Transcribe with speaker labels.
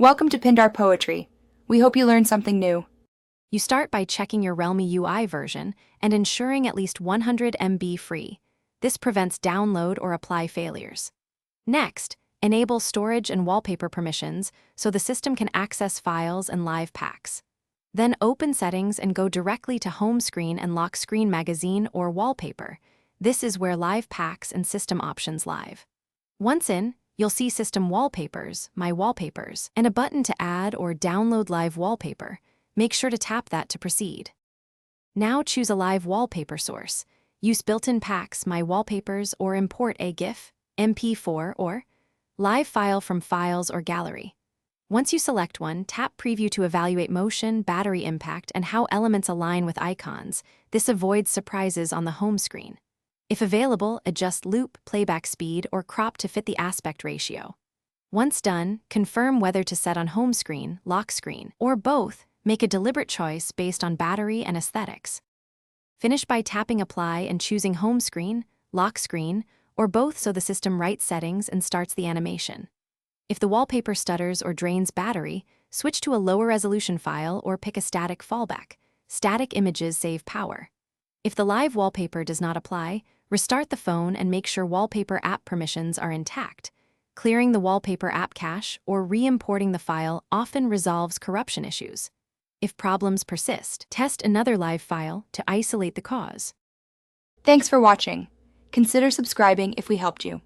Speaker 1: Welcome to Pindar Poetry. We hope you learned something new.
Speaker 2: You start by checking your Realme UI version and ensuring at least 100 MB free. This prevents download or apply failures. Next, enable storage and wallpaper permissions so the system can access files and live packs. Then open Settings and go directly to Home Screen and Lock Screen Magazine or Wallpaper. This is where live packs and system options live. Once in, you'll see System Wallpapers, My Wallpapers, and a button to add or download live wallpaper. Make sure to tap that to proceed. Now choose a live wallpaper source. Use built-in packs, My Wallpapers, or import a GIF, MP4, or live file from Files or Gallery. Once you select one, tap Preview to evaluate motion, battery impact, and how elements align with icons. This avoids surprises on the home screen. If available, adjust loop, playback speed, or crop to fit the aspect ratio. Once done, confirm whether to set on home screen, lock screen, or both. Make a deliberate choice based on battery and aesthetics. Finish by tapping Apply and choosing home screen, lock screen, or both so the system writes settings and starts the animation. If the wallpaper stutters or drains battery, switch to a lower resolution file or pick a static fallback. Static images save power. If the live wallpaper does not apply, restart the phone and make sure wallpaper app permissions are intact. Clearing the wallpaper app cache or re-importing the file often resolves corruption issues. If problems persist, test another live file to isolate the cause.
Speaker 1: Thanks for watching. Consider subscribing if we helped you.